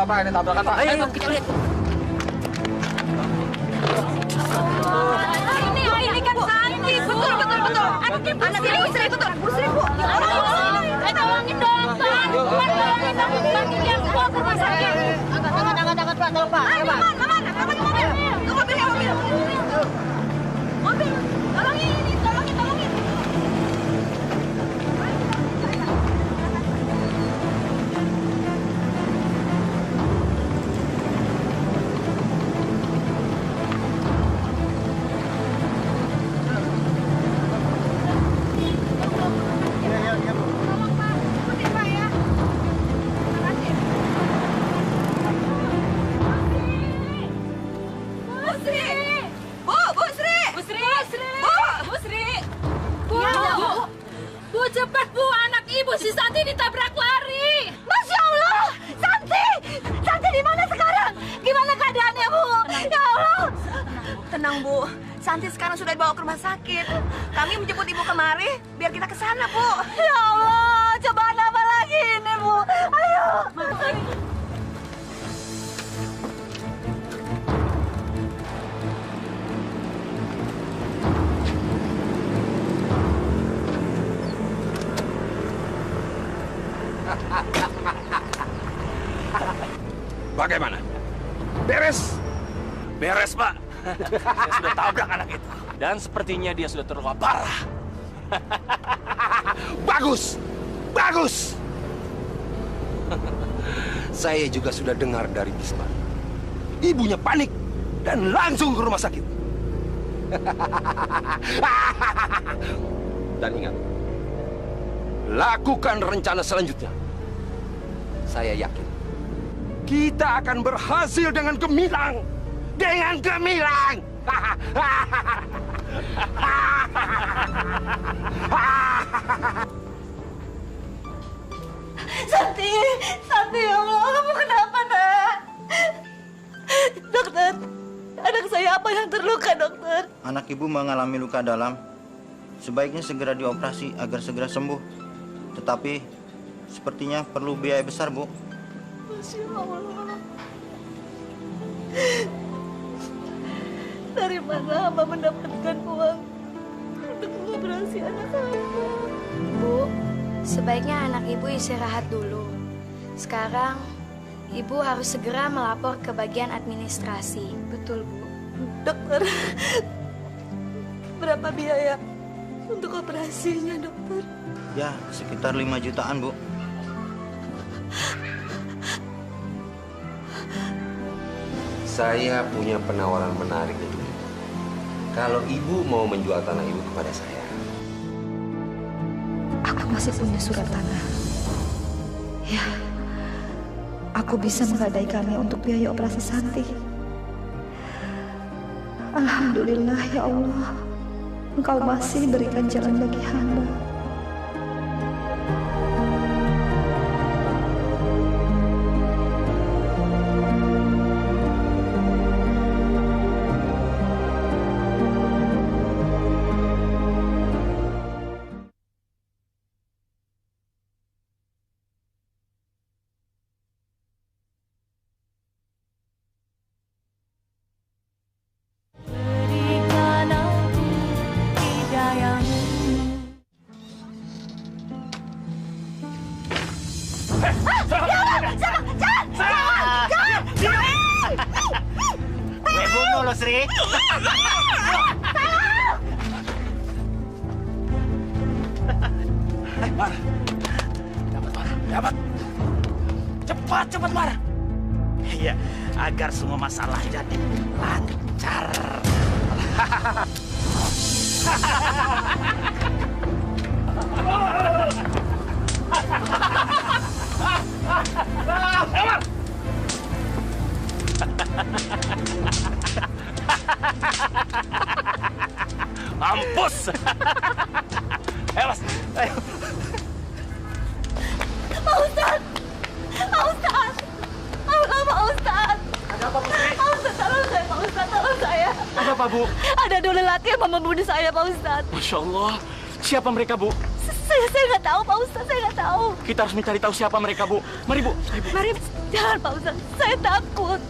Bapak, ini tabrakan, Pak. Ayo, kita lihat. Ini kan Santi. Betul. Anaknya Bu Sri, betul. Bu Sri, Bu. Tolongin dong, Pak. Tolongin dong. Bantu dia bawa ke rumah sakit. Angkat, Pak. Tolong, Pak. Ayo, Pak. Angkat ke mobil. Ke mobil. Mobil. Tolongin. Cepat, Bu. Anak Ibu si Santi ditabrak lari. Masya Allah. Santi di mana sekarang? Gimana keadaannya, Bu? Ya Allah. Tenang, Bu. Santi sekarang sudah dibawa ke rumah sakit. Kami menjemput Ibu kemari biar kita ke sana, Bu. Ya Allah. Cobaan apa lagi ini, Bu? Ayo. Bagaimana? Beres? Beres, Pak. Saya sudah tabrak anak itu. Dan sepertinya dia sudah terluka parah. Bagus! Bagus! Saya juga sudah dengar dari Bisma. Ibunya panik dan langsung ke rumah sakit. Dan ingat, lakukan rencana selanjutnya. Saya yakin kita akan berhasil dengan gemilang. Dengan gemilang. Santi, Santi, ya Allah, kamu kenapa, nak? Dokter, anak saya apa yang terluka, dokter? Anak ibu mengalami luka dalam. Sebaiknya segera dioperasi agar segera sembuh. Tetapi sepertinya perlu biaya besar, Bu. Masya Allah. Dari mana hamba mendapatkan uang untuk mengoperasi anak hamba? Bu, sebaiknya anak ibu istirahat dulu. Sekarang, ibu harus segera melapor ke bagian administrasi. Betul, Bu. Dokter, berapa biaya untuk operasinya, dokter? Ya, sekitar 5 jutaan, Bu. Saya punya penawaran menarik untuk ibu. Kalau ibu mau menjual tanah ibu kepada saya. Aku masih punya surat tanah. Ya, aku bisa menggadaikannya untuk biaya operasi Santi. Alhamdulillah ya Allah, Engkau masih berikan jalan bagi hamba. Sri. Mar, dapat. Cepat, Mar. Iya, agar semua masalah jadi lancar. Mampus. Ayo, Mas. Ayo. Pak Ustaz! Pak Ustaz! Pak Ustaz! Ada apa, Putri? Pak Ustaz, tolong saya, Pak Ustaz, tolong saya. Ada apa, Bu? Ada dua lelaki yang mau membunuh saya, Pak Ustaz. Masya Allah. Siapa mereka, Bu? Saya nggak tahu, Pak Ustaz, saya nggak tahu. Kita harus mencari tahu siapa mereka, Bu. Mari, Bu. Ayo, Bu. Mari, jangan, Pak Ustaz. Saya takut.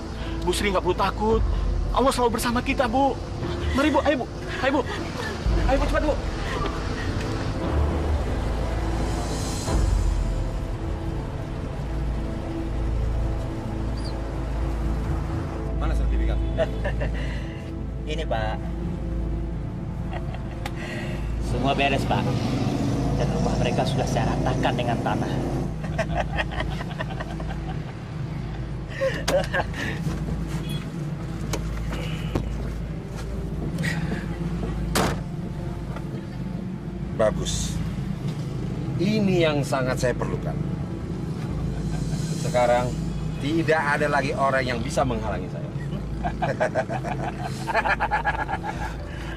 Bu Sri nggak perlu takut. Allah selalu bersama kita, Bu. Mari, Bu. Ayo, Bu. Ayo, Bu. Ayo, Bu, cepat, Bu. Mana sertifikat? Ini, Pak. Semua beres, Pak. Dan rumah mereka sudah saya ratakan dengan tanah. Bagus. Ini yang sangat saya perlukan. Sekarang tidak ada lagi orang yang bisa menghalangi saya.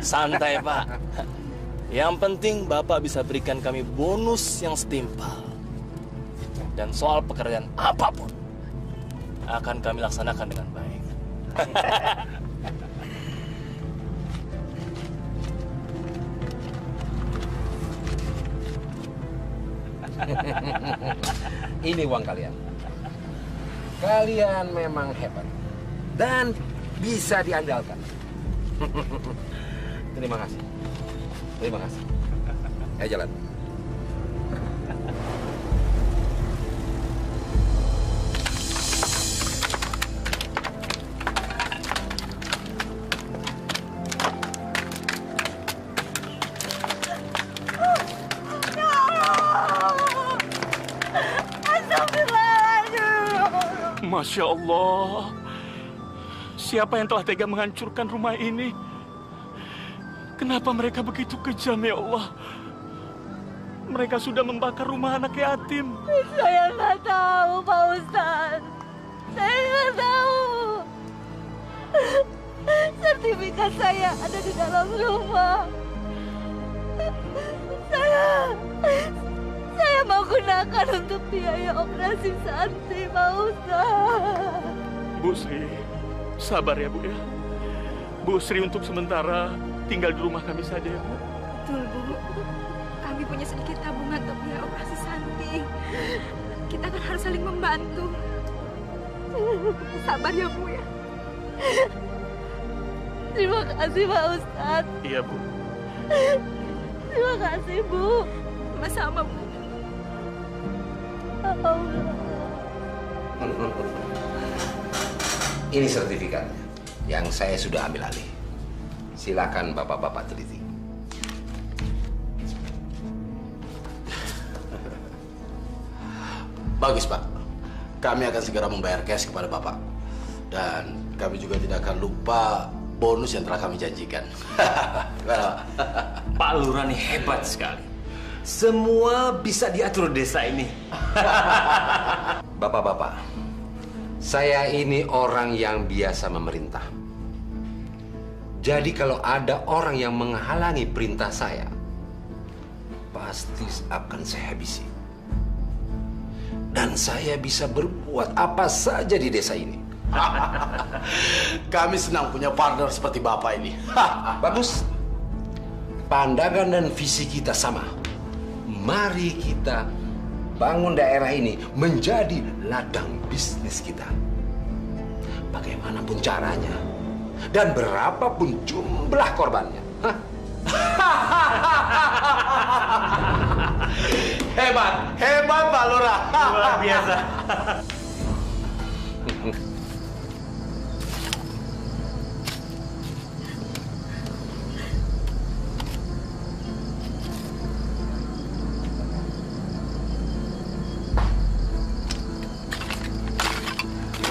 Santai, Pak. Yang penting Bapak bisa berikan kami bonus yang setimpal. Dan soal pekerjaan apapun akan kami laksanakan dengan baik. Ini uang kalian. Kalian memang hebat dan bisa diandalkan. Terima kasih. Terima kasih. Ayo jalan. Masya Allah. Siapa yang telah tega menghancurkan rumah ini? Kenapa mereka begitu kejam, ya Allah? Mereka sudah membakar rumah anak yatim. Saya nggak tahu, Pak Ustadz. Saya nggak tahu. Sertifikat saya ada di dalam rumah. Saya mau gunakan untuk biaya operasi Santi, Pak Ustadz. Bu Sri, sabar ya Bu ya. Bu Sri untuk sementara tinggal di rumah kami saja ya Bu. Betul, Bu. Kami punya sedikit tabungan untuk biaya operasi Santi. Kita kan harus saling membantu. Sabar ya, Bu ya. Terima kasih, Pak Ustadz. Iya, Bu. Terima kasih, Bu. Sama-sama, Bu. Ini sertifikatnya yang saya sudah ambil alih. Silakan bapak-bapak teliti. Bagus, Pak. Kami akan segera membayar cash kepada Bapak. Dan kami juga tidak akan lupa bonus yang telah kami janjikan. Pak Lurah nih hebat sekali. Semua bisa diatur desa ini. Bapak-bapak, saya ini orang yang biasa memerintah. Jadi kalau ada orang yang menghalangi perintah saya, pasti akan saya habisi. Dan saya bisa berbuat apa saja di desa ini. Kami senang punya partner seperti Bapak ini. Bagus. Pandangan dan visi kita sama. Mari kita bangun daerah ini menjadi ladang bisnis kita. Bagaimanapun caranya dan berapapun jumlah korbannya. Hebat, hebat Pak Lurah. Luar biasa.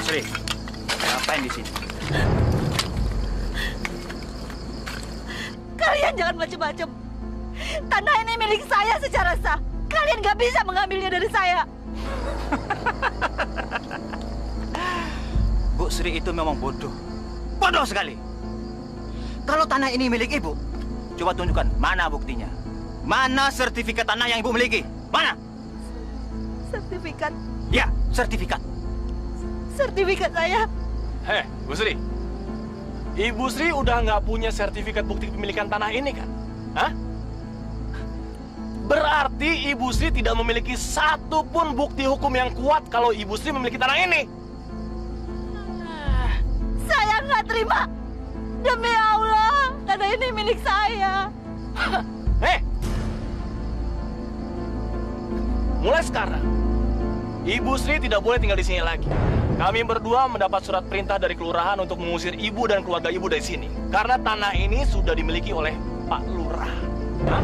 Sri, ngapain di sini? Kalian jangan macam-macam. Tanah ini milik saya secara sah. Kalian nggak bisa mengambilnya dari saya. Bu Sri itu memang bodoh. Bodoh sekali. Kalau tanah ini milik Ibu, coba tunjukkan mana buktinya. Mana sertifikat tanah yang Ibu miliki? Mana? Sertifikat. Ya, sertifikat. Sertifikat saya. Heh, Bu Sri. Ibu Sri udah nggak punya sertifikat bukti kepemilikan tanah ini kan? Hah? Berarti Ibu Sri tidak memiliki satu pun bukti hukum yang kuat kalau Ibu Sri memiliki tanah ini. Saya nggak terima. Demi Allah, tanah ini milik saya. Mulai sekarang, Ibu Sri tidak boleh tinggal di sini lagi. Kami berdua mendapat surat perintah dari kelurahan untuk mengusir Ibu dan keluarga Ibu dari sini. Karena tanah ini sudah dimiliki oleh Pak Lurah. Hah?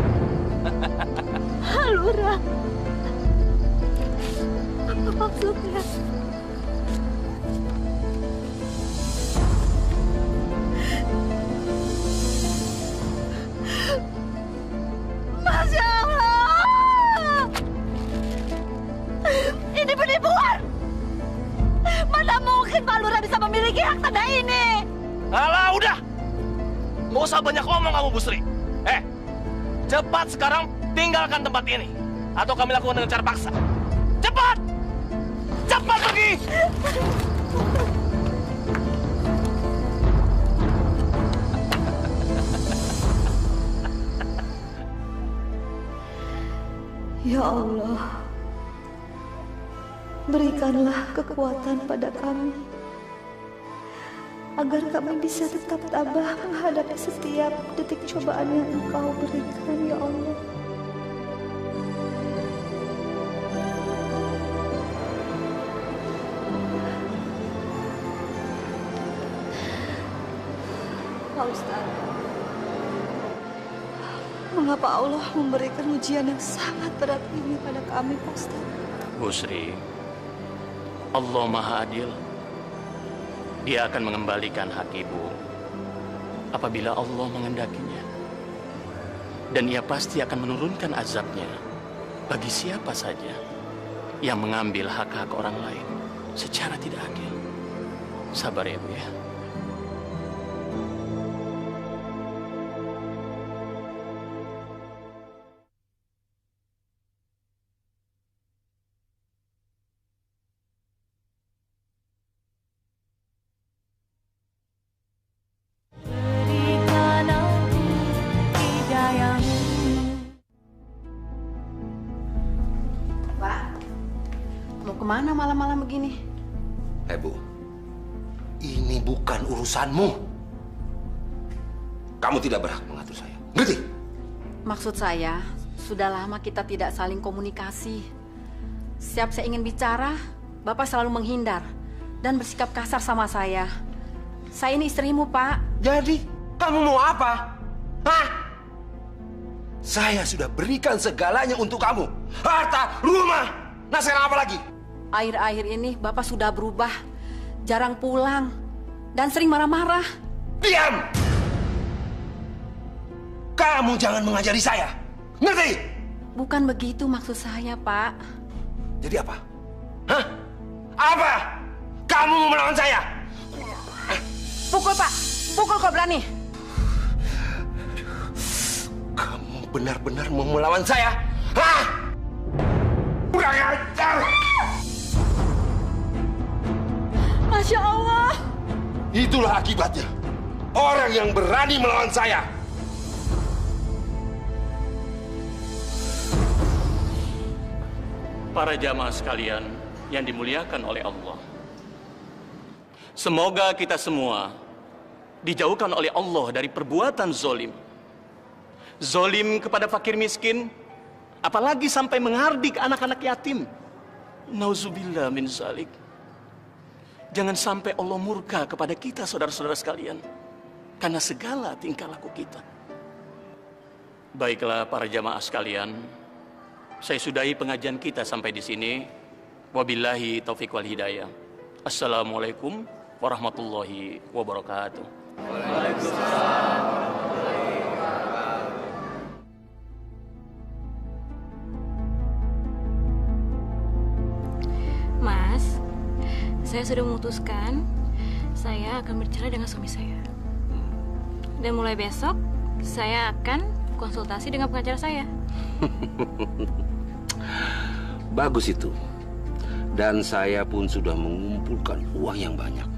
Pak Lurah? Apa maksudnya? Masya Allah! Ini penipuan! Mana mungkin Pak Lurah bisa memiliki hak tanah ini? Alah, udah! Nggak usah banyak ngomong kamu, Bu Sri. Cepat sekarang tinggalkan tempat ini. Atau kami lakukan dengan cara paksa. Cepat! Cepat pergi! Ya Allah, berikanlah kekuatan pada kami agar kami bisa tetap tabah menghadapi setiap detik cobaan yang Engkau berikan, ya Allah. Pak Ustadz, mengapa Allah memberikan ujian yang sangat berat ini pada kami, Pak Ustadz? Bu Sri, Allah Maha Adil. Dia akan mengembalikan hak ibu apabila Allah mengendakinya. Dan ia pasti akan menurunkan azabnya bagi siapa saja yang mengambil hak-hak orang lain secara tidak adil. Sabar ya, Bu ya. Kemana malam-malam begini? Bu, ini bukan urusanmu. Kamu tidak berhak mengatur saya. Ngerti? Maksud saya, sudah lama kita tidak saling komunikasi. Setiap saya ingin bicara, Bapak selalu menghindar dan bersikap kasar sama saya. Saya ini istrimu, Pak. Jadi, kamu mau apa? Hah? Saya sudah berikan segalanya untuk kamu. Harta, rumah. Nah, sekarang apa lagi? Akhir-akhir ini Bapak sudah berubah, jarang pulang, dan sering marah-marah. Diam! Kamu jangan mengajari saya, ngerti? Bukan begitu maksud saya, Pak. Jadi apa? Hah? Apa? Kamu mau melawan saya? Pukul, Pak. Pukul kalau berani. Kamu benar-benar mau melawan saya? Hah? Kurang ajar! Masya Allah. Itulah akibatnya. Orang yang berani melawan saya. Para jamaah sekalian yang dimuliakan oleh Allah. Semoga kita semua dijauhkan oleh Allah dari perbuatan zolim. Zolim kepada fakir miskin, apalagi sampai menghardik anak-anak yatim. Nauzubillah min zalik. Jangan sampai Allah murka kepada kita, saudara-saudara sekalian, karena segala tingkah laku kita. Baiklah para jamaah sekalian, saya sudahi pengajian kita sampai di sini. Wabillahi taufiq wal hidayah. Assalamualaikum warahmatullahi wabarakatuh. Waalaikumsalam. Mas, saya sudah memutuskan saya akan bercerai dengan suami saya. Dan mulai besok saya akan konsultasi dengan pengacara saya. Bagus itu. Dan saya pun sudah mengumpulkan uang yang banyak.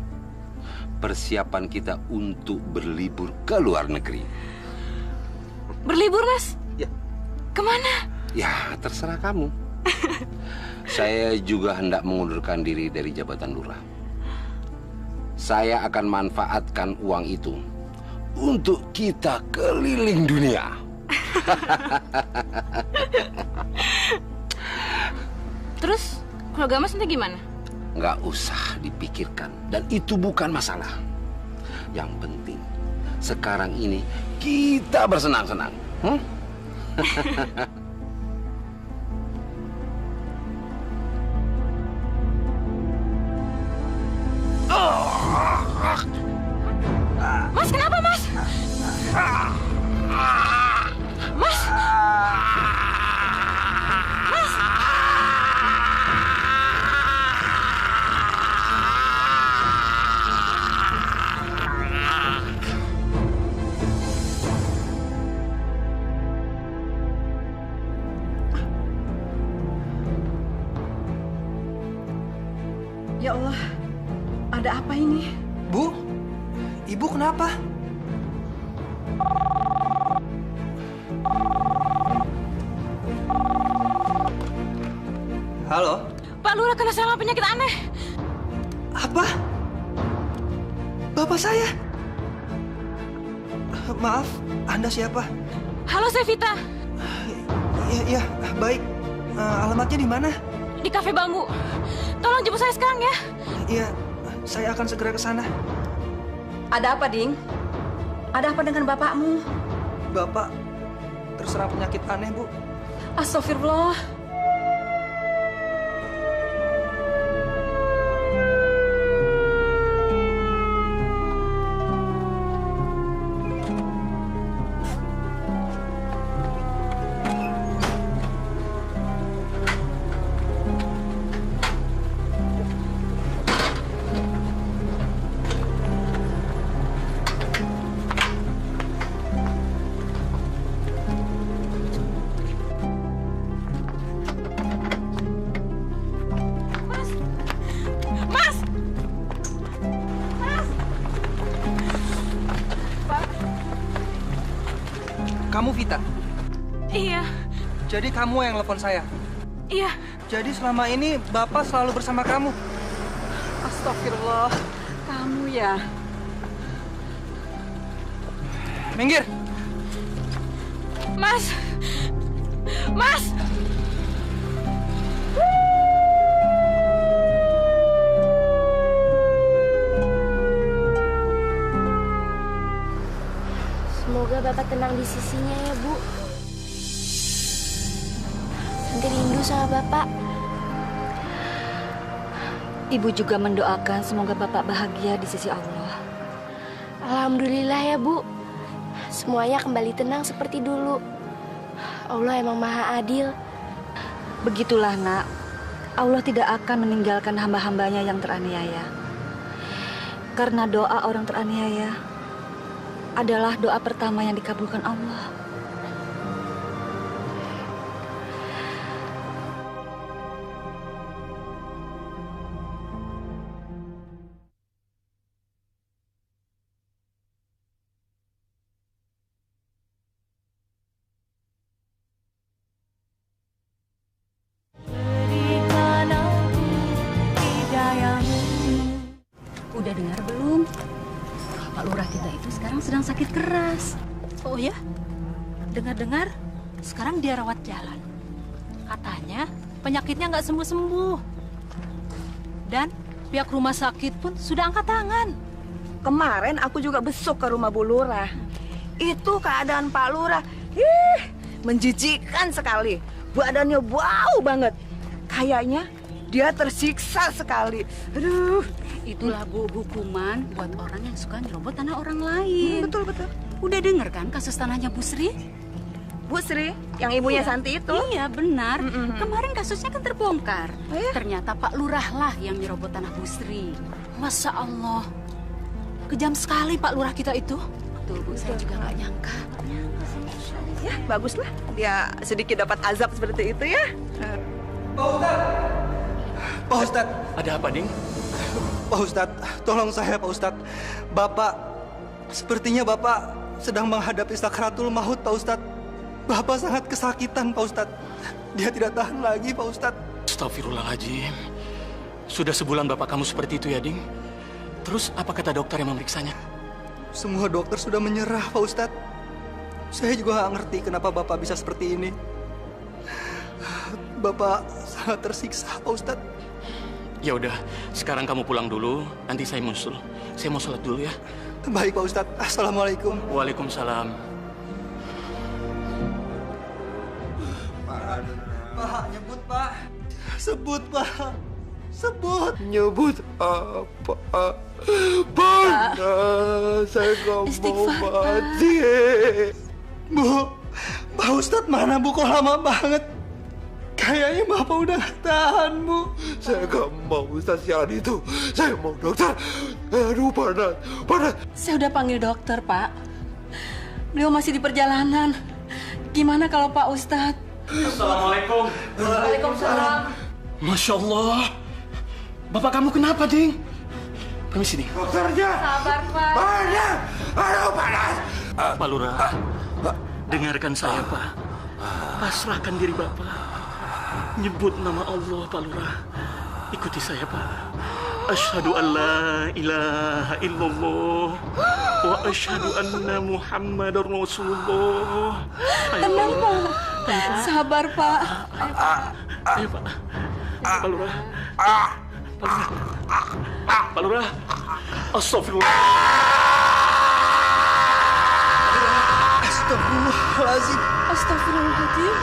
Persiapan kita untuk berlibur ke luar negeri. Berlibur, Mas? Ya. Kemana? Ya, terserah kamu. Saya juga hendak mengundurkan diri dari jabatan lurah. Saya akan manfaatkan uang itu untuk kita keliling dunia. Terus, keluarga Mas nanti gimana? Nggak usah dipikirkan. Dan itu bukan masalah. Yang penting, sekarang ini kita bersenang-senang. Mas, kenapa, Mas? Mas? Mas? Ya Allah, ada apa ini? Bu, Ibu kenapa? Halo? Pak Lurah kena serangan penyakit aneh. Apa? Bapak saya? Maaf, Anda siapa? Halo, saya Vita. Iya, baik. Alamatnya di mana? Di Cafe Bambu. Tolong jemput saya sekarang ya. Iya, saya akan segera ke sana. Ada apa, Ding? Ada apa dengan bapakmu? Bapak terserang penyakit aneh, Bu. Astagfirullah. Kamu Vita? Iya. Jadi kamu yang telepon saya? Iya. Jadi selama ini Bapak selalu bersama kamu? Astagfirullah, kamu ya. Minggir. Mas. Mas. Semoga Bapak tenang di sisinya ya, Bu. Nanti rindu sama Bapak. Ibu juga mendoakan semoga Bapak bahagia di sisi Allah. Alhamdulillah ya, Bu. Semuanya kembali tenang seperti dulu. Allah emang maha adil. Begitulah, Nak. Allah tidak akan meninggalkan hamba-hambanya yang teraniaya. Karena doa orang teraniaya adalah doa pertama yang dikabulkan Allah. Udah dengar belum? Pak Lurah kita itu sekarang sedang sakit keras. Oh ya? Dengar-dengar, sekarang dia rawat jalan. Katanya penyakitnya nggak sembuh-sembuh. Dan pihak rumah sakit pun sudah angkat tangan. Kemarin aku juga besok ke rumah Bu Lurah. Itu keadaan Pak Lurah, menjijikkan sekali. Badannya bau banget. Kayaknya dia tersiksa sekali. Aduh. Itulah Bu, hukuman buat orang yang suka nyerobot tanah orang lain. Betul, betul. Udah denger kan kasus tanahnya Bu Sri? Bu Sri, yang ibunya Iya. Santi itu? Iya, benar. Kemarin kasusnya kan terbongkar. Ternyata Pak Lurah lah yang nyerobot tanah Bu Sri. Masya Allah, kejam sekali Pak Lurah kita itu. Betul, Bu. Saya juga nggak nyangka. Ya, baguslah. Dia sedikit dapat azab seperti itu ya. Pak Ustadz! Pak Ustadz! Ada apa, Ding? Pak Ustadz, tolong saya Pak Ustadz. Sepertinya Bapak sedang menghadapi sakratul maut Pak Ustadz. Bapak sangat kesakitan Pak Ustadz. Dia tidak tahan lagi Pak Ustadz. Astagfirullahaladzim. Sudah sebulan bapak kamu seperti itu ya, Ding? Terus apa kata dokter yang memeriksanya? Semua dokter sudah menyerah Pak Ustadz. Saya juga nggak ngerti kenapa Bapak bisa seperti ini. Bapak sangat tersiksa Pak Ustadz. Ya udah, sekarang kamu pulang dulu, nanti saya musul. Saya mau sholat dulu ya. Baik Pak Ustadz. Assalamualaikum. Waalaikumsalam. Pak, nyebut Pak. Sebut Pak. Sebut. Nyebut apa? Pak, saya nggak mau mati. Bu, Pak Ustadz mana Bu? Kok lama banget? Kayaknya Bapak udah gak tahan, Bu. Saya nggak mau Ustadz yang itu. Saya mau dokter. Aduh, panas. Saya udah panggil dokter, Pak. Beliau masih di perjalanan. Gimana kalau Pak Ustadz? Assalamualaikum. Waalaikumsalam. Masya Allah. Bapak kamu kenapa, Ding? Permisi, Ding. Dokternya. Sabar, Pak. Panas. Aduh, panas. Pak Lurah, dengarkan saya, Pak. Pasrahkan diri Bapak. Nyebut nama Allah, Pak Lurah. Ikuti saya, Pak. Asyhadu an la ilaha illallah wa asyhadu anna Muhammadar Rasulullah. Tenang, Pak. Sabar, Pak. Ayo, Pak. Pak Lurah. Pak Lurah. Astagfirullah. Astagfirullahaladzim. Astagfirullahaladzim.